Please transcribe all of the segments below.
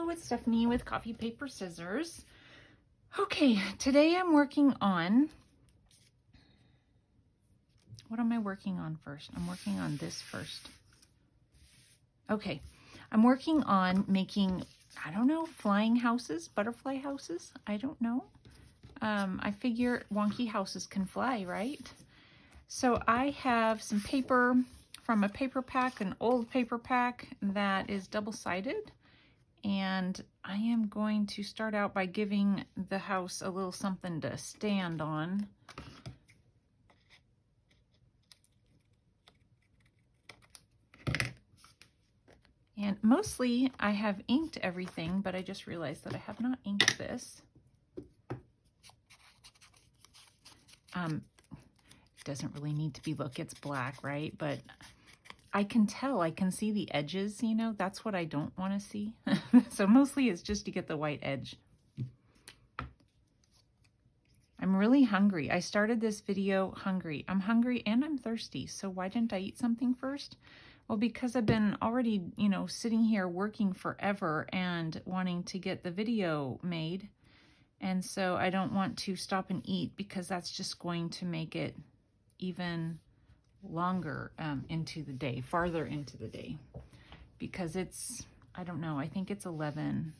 Hello, it's Stephanie with Coffee Paper Scissors. Okay, today I'm working on, what am I working on first? I'm working on this first. Okay, I'm working on making, I don't know, flying houses, butterfly houses, I don't know. I figure wonky houses can fly, right? So I have some paper from a paper pack, an old paper pack that is double-sided. And I am going to start out by giving the house a little something to stand on. And mostly I have inked everything, but I just realized that I have not inked this. It doesn't really need to be, look, it's black, right? But I can tell, I can see the edges, you know, that's what I don't want to see. So mostly it's just to get the white edge. I'm really hungry. I started this video hungry. I'm hungry and I'm thirsty. So why didn't I eat something first? Well, because I've been already, you know, sitting here working forever and wanting to get the video made. And so I don't want to stop and eat because that's just going to make it even longer into the day, farther into the day, because it's, I don't know, I think it's 11.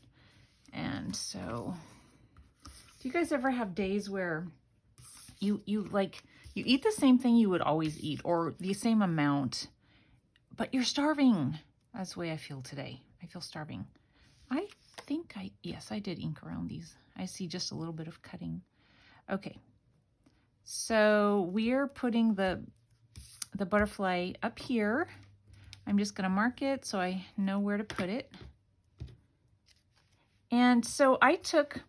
And so, do you guys ever have days where you eat the same thing you would always eat, or the same amount, but you're starving? That's the way I feel today. I feel starving. I think yes, I did ink around these. I see just a little bit of cutting. Okay, so we're putting the butterfly up here. I'm just going to mark it so I know where to put it. And so I took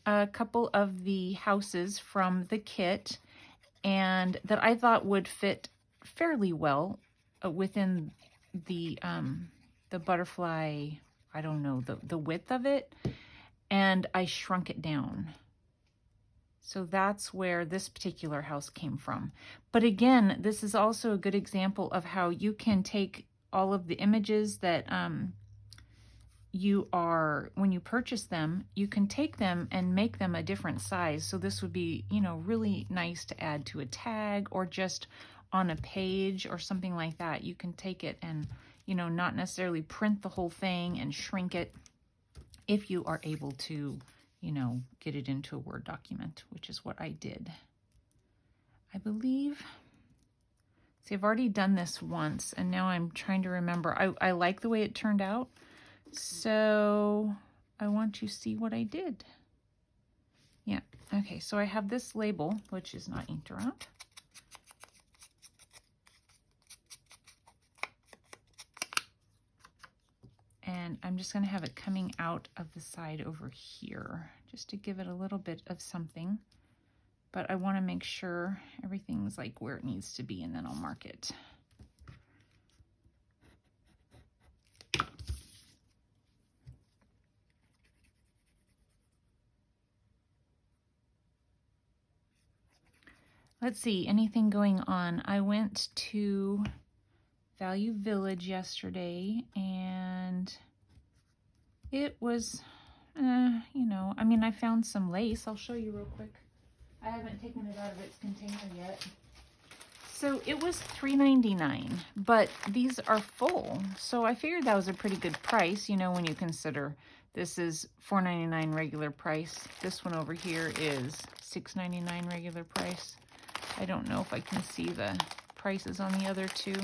a couple of the houses from the kit and that I thought would fit fairly well within the butterfly, I don't know, the width of it, and I shrunk it down. So that's where this particular house came from. But again, this is also a good example of how you can take all of the images that when you purchase them, you can take them and make them a different size. So this would be, you know, really nice to add to a tag or just on a page or something like that. You can take it and, you know, not necessarily print the whole thing and shrink it if you are able to, you know, get it into a Word document, which is what I did. I believe, see, I've already done this once and now I'm trying to remember. I like the way it turned out. So I want to see what I did. Yeah, okay, so I have this label, which is not inked around. And I'm just going to have it coming out of the side over here, just to give it a little bit of something. But I want to make sure everything's like where it needs to be, and then I'll mark it. Let's see, anything going on? I went to Value Village yesterday, and it was, you know, I mean, I found some lace. I'll show you real quick. I haven't taken it out of its container yet. So it was $3.99, but these are full. So I figured that was a pretty good price, you know, when you consider this is $4.99 regular price. This one over here is $6.99 regular price. I don't know if I can see the prices on the other two.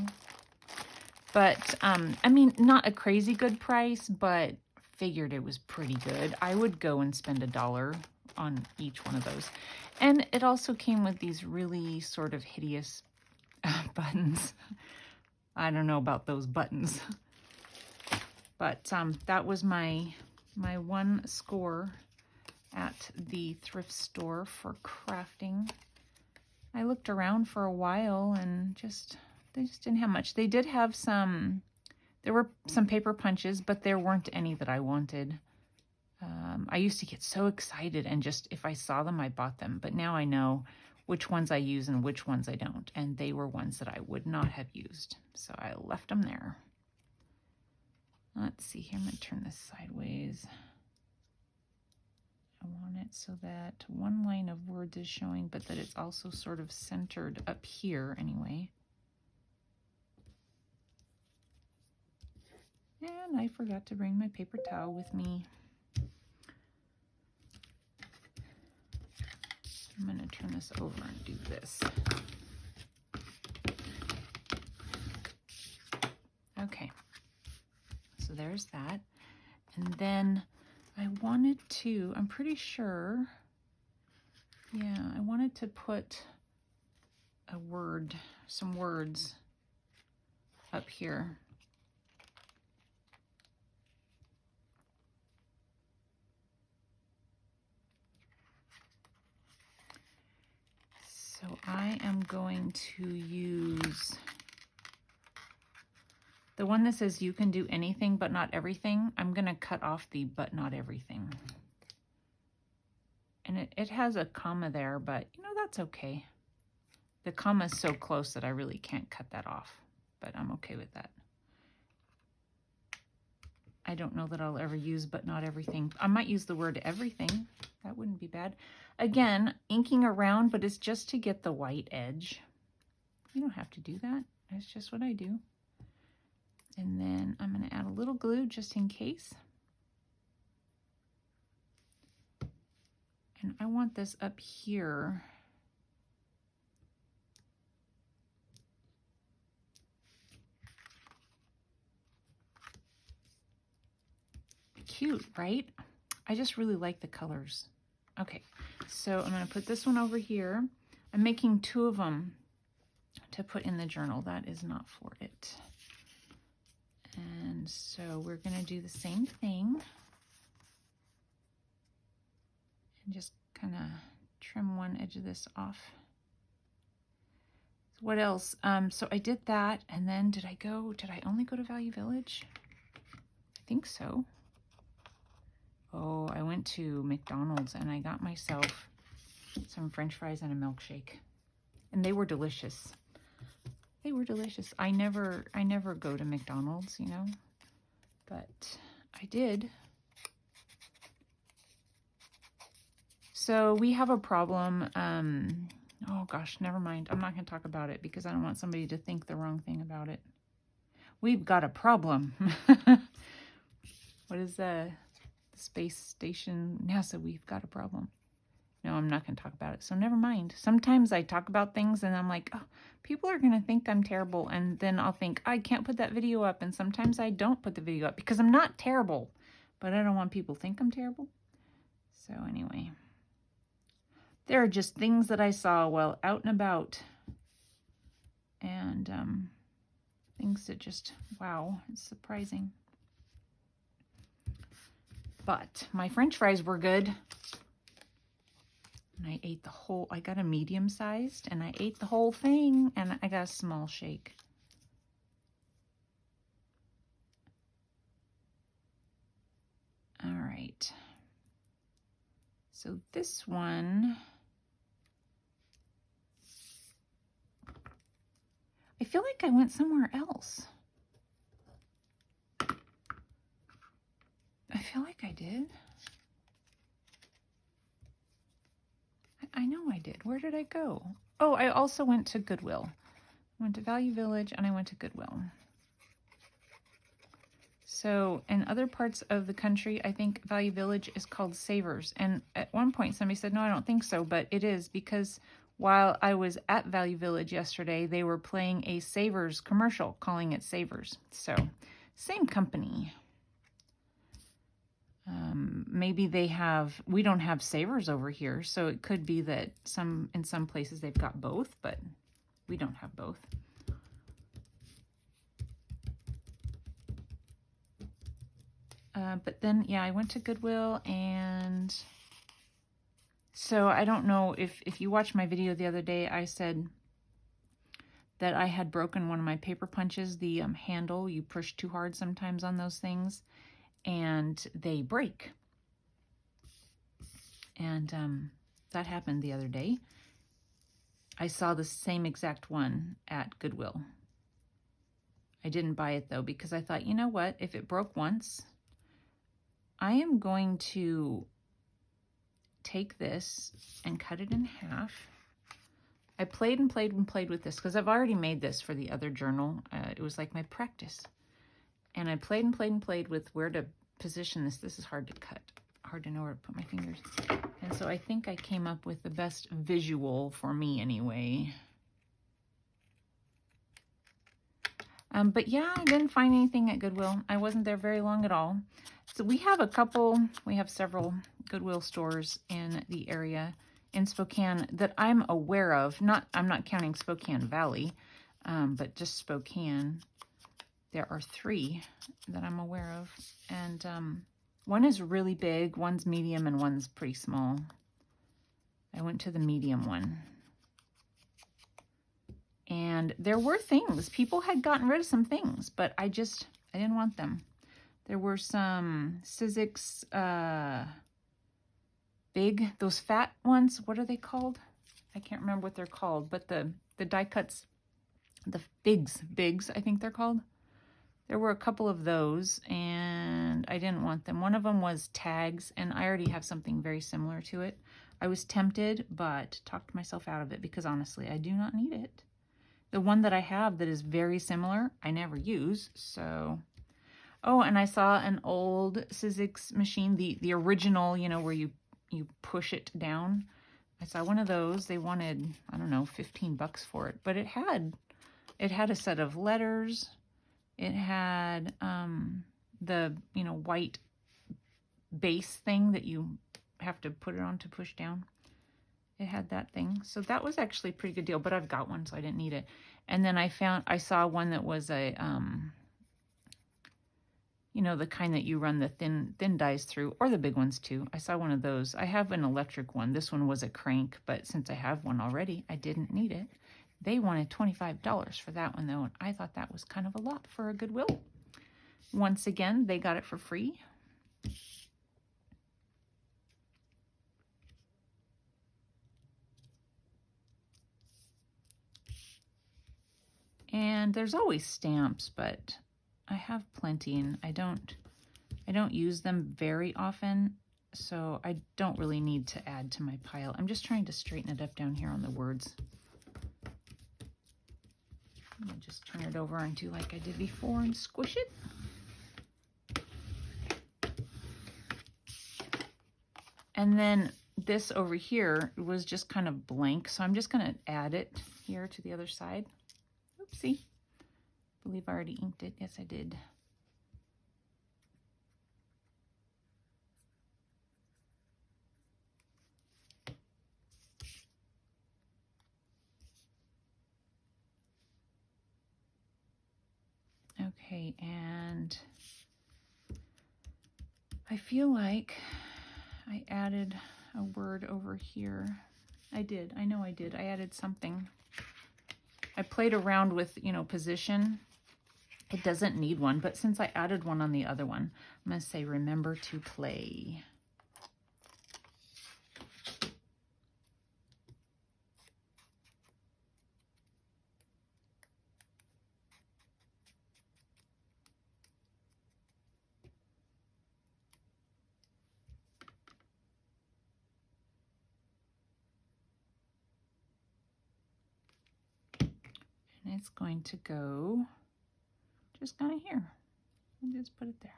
But, I mean, not a crazy good price, but figured it was pretty good. I would go and spend $1 on each one of those. And it also came with these really sort of hideous buttons. I don't know about those buttons. But that was my one score at the thrift store for crafting. I looked around for a while and they just didn't have much. They did have some, there were some paper punches, but there weren't any that I wanted. I used to get so excited and just, if I saw them, I bought them. But now I know which ones I use and which ones I don't. And they were ones that I would not have used. So I left them there. Let's see here, I'm gonna turn this sideways. it so that one line of words is showing, but that it's also sort of centered up here anyway. And I forgot to bring my paper towel with me. I'm going to turn this over and do this. Okay, so there's that. And then I wanted to, I'm pretty sure, yeah, I wanted to put a word, some words up here. So I am going to use the one that says you can do anything but not everything. I'm going to cut off the but not everything. And it has a comma there, but you know, that's okay. The comma is so close that I really can't cut that off, but I'm okay with that. I don't know that I'll ever use but not everything. I might use the word everything. That wouldn't be bad. Again, inking around, but it's just to get the white edge. You don't have to do that. That's just what I do. And then I'm going to add a little glue just in case. And I want this up here. Cute, right? I just really like the colors. Okay, so I'm going to put this one over here. I'm making 2 of them to put in the journal. That is not for it. And so we're going to do the same thing. And just kind of trim one edge of this off. So what else? So I did that, and then did I only go to Value Village? I think so. Oh, I went to McDonald's and I got myself some French fries and a milkshake. And they were delicious. They were delicious. I never go to McDonald's, you know, but I did. So we have a problem. Oh gosh, never mind. I'm not going to talk about it because I don't want somebody to think the wrong thing about it. We've got a problem. What is the space station? NASA, we've got a problem. No, I'm not going to talk about it. So never mind. Sometimes I talk about things and I'm like, oh, people are going to think I'm terrible. And then I'll think, I can't put that video up. And sometimes I don't put the video up because I'm not terrible. But I don't want people to think I'm terrible. So anyway, there are just things that I saw while out and about. And things that just, wow, it's surprising. But my French fries were good. And I ate the whole, I got a medium sized and I ate the whole thing and I got a small shake. All right. So this one, I feel like I went somewhere else. I feel like I did. I know I did. Where did I go? Oh, I also went to Goodwill. I went to Value Village and I went to Goodwill. So in other parts of the country, I think Value Village is called Savers. And at one point somebody said, no, I don't think so, but it is because while I was at Value Village yesterday, they were playing a Savers commercial, calling it Savers. So same company. Maybe they have, we don't have Savers over here, so it could be that in some places they've got both, but we don't have both. But then, yeah, I went to Goodwill, and so I don't know if you watched my video the other day, I said that I had broken one of my paper punches, the handle. You push too hard sometimes on those things, and they break. And that happened the other day. I saw the same exact one at Goodwill. I didn't buy it though, because I thought, you know what, if it broke once, I am going to take this and cut it in half. I played and played and played with this because I've already made this for the other journal. It was like my practice. And I played and played and played with where to position this. This is hard to cut. Hard to know where to put my fingers. And so I think I came up with the best visual for me anyway. But yeah, I didn't find anything at Goodwill. I wasn't there very long at all. So we have several Goodwill stores in the area in Spokane that I'm aware of. I'm not counting Spokane Valley, but just Spokane. There are 3 that I'm aware of. And one is really big, one's medium, and one's pretty small. I went to the medium one. And there were things. People had gotten rid of some things, but I didn't want them. There were some Sizzix big, those fat ones. What are they called? I can't remember what they're called, but the die cuts, the bigs, I think they're called. There were a couple of those, and I didn't want them. One of them was tags, and I already have something very similar to it. I was tempted, but talked myself out of it because honestly, I do not need it. The one that I have that is very similar, I never use, so... Oh, and I saw an old Sizzix machine, the original, you know, where you push it down. I saw one of those. They wanted, I don't know, 15 bucks for it, but it had a set of letters. It had the, you know, white base thing that you have to put it on to push down. It had that thing. So that was actually a pretty good deal, but I've got one, so I didn't need it. And then I saw one that was a, you know, the kind that you run the thin dies through, or the big ones too. I saw one of those. I have an electric one. This one was a crank, but since I have one already, I didn't need it. They wanted $25 for that one though, and I thought that was kind of a lot for a Goodwill. Once again, they got it for free. And there's always stamps, but I have plenty, and I don't use them very often, so I don't really need to add to my pile. I'm just trying to straighten it up down here on the words. I'll just turn it over and do like I did before and squish it. And then this over here was just kind of blank, so I'm just going to add it here to the other side. Oopsie. I believe I already inked it. Yes, I did. Okay, and I feel like I added a word over here. I did. I know I did. I added something. I played around with, you know, position. It doesn't need one, but since I added one on the other one, I'm going to say remember to play. And it's going to go just kind of here. I'll just put it there.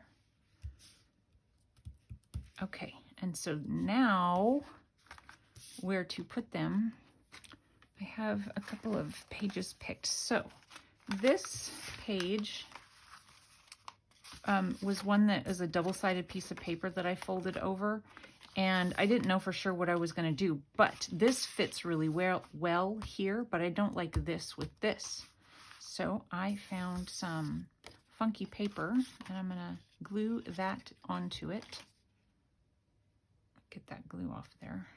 Okay, and so now where to put them, I have a couple of pages picked. So this page was one that is a double-sided piece of paper that I folded over, and I didn't know for sure what I was going to do, but this fits really well here, but I don't like this with this. So I found some funky paper, and I'm going to glue that onto it. Get that glue off there.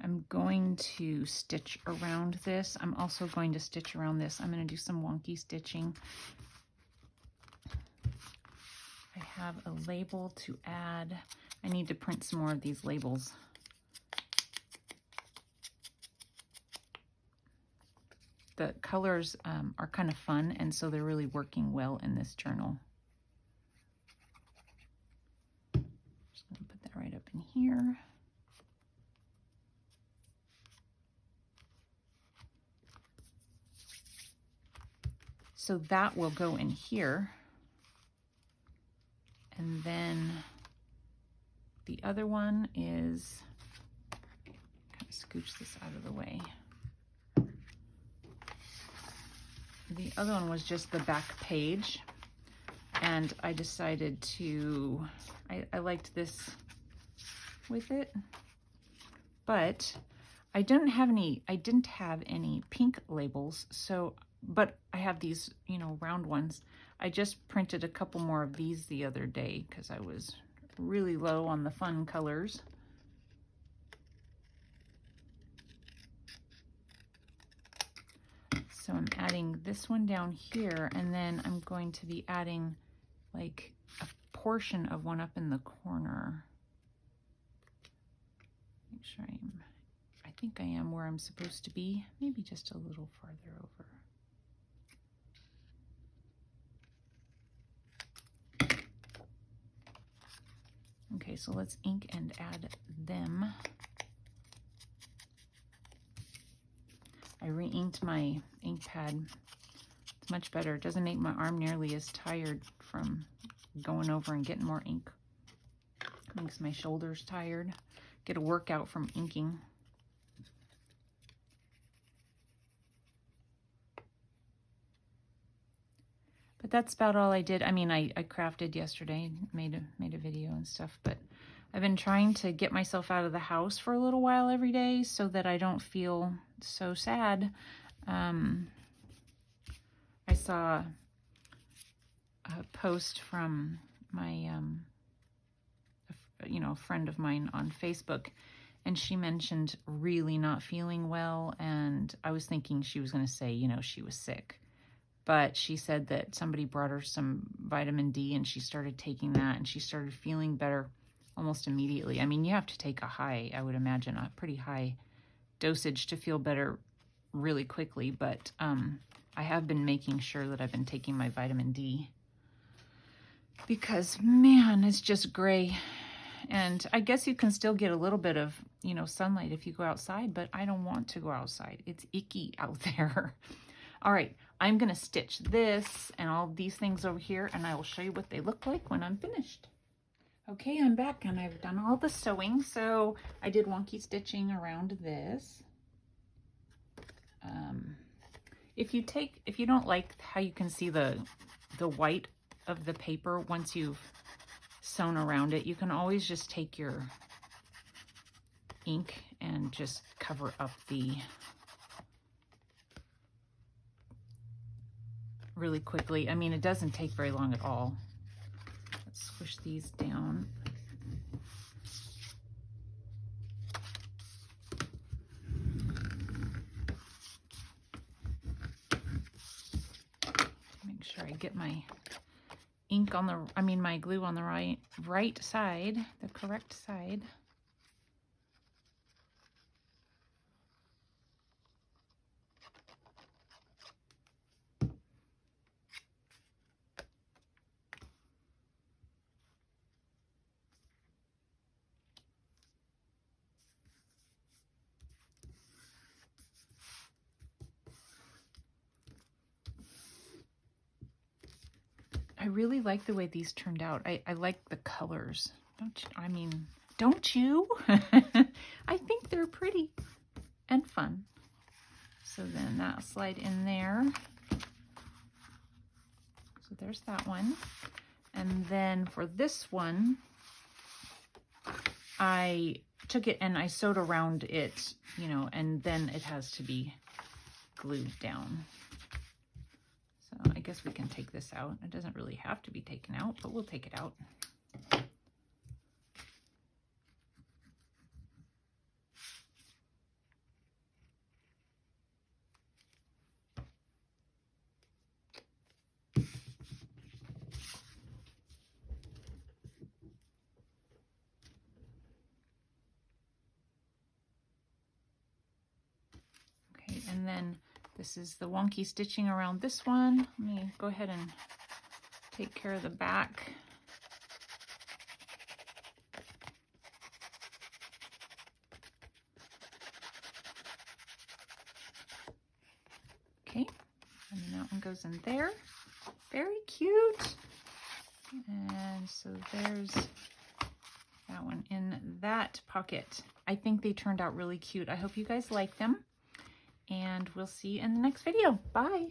I'm going to stitch around this. I'm also going to stitch around this. I'm going to do some wonky stitching. I have a label to add. I need to print some more of these labels. The colors are kind of fun, and so they're really working well in this journal. Just going to put that right up in here. So that will go in here. And then the other one is, kind of scooch this out of the way. The other one was just the back page. And I decided to, I liked this with it, but I didn't have any pink labels. So, but I have these, you know, round ones. I just printed a couple more of these the other day because I was really low on the fun colors. So I'm adding this one down here, and then I'm going to be adding like a portion of one up in the corner. Make sure I think I am where I'm supposed to be, maybe just a little farther over. Okay, so let's ink and add them. I re-inked my ink pad. It's much better. It doesn't make my arm nearly as tired from going over and getting more ink. It makes my shoulders tired. Get a workout from inking. But that's about all I did. I mean, I crafted yesterday, made a video and stuff, but I've been trying to get myself out of the house for a little while every day so that I don't feel so sad. I saw a post from my, a friend of mine on Facebook, and she mentioned really not feeling well, and I was thinking she was going to say, you know, she was sick. But she said that somebody brought her some vitamin D, and she started taking that, and she started feeling better almost immediately. I mean, you have to take I would imagine, a pretty high dosage to feel better really quickly. But I have been making sure that I've been taking my vitamin D because, man, it's just gray. And I guess you can still get a little bit of, you know, sunlight if you go outside, but I don't want to go outside. It's icky out there. All right, I'm going to stitch this and all these things over here, and I will show you what they look like when I'm finished. Okay, I'm back, and I've done all the sewing. So I did wonky stitching around this. If you don't like how you can see the white of the paper once you've sewn around it, you can always just take your ink and just cover up the really quickly. I mean, it doesn't take very long at all. Let's squish these down. Make sure I get my ink on the, my glue on the right side, the correct side. I really like the way these turned out. I like the colors. Don't you? I think they're pretty and fun. So then that'll slide in there. So there's that one. And then for this one, I took it and I sewed around it, you know, and then it has to be glued down. So I guess we can take this out. It doesn't really have to be taken out, but we'll take it out. And then this is the Wonky stitching around this one. Let me go ahead and take care of the back. Okay, and then that one goes in there. Very cute. And so there's that one in that pocket. I think they turned out really cute. I hope you guys like them, and we'll see you in the next video. Bye.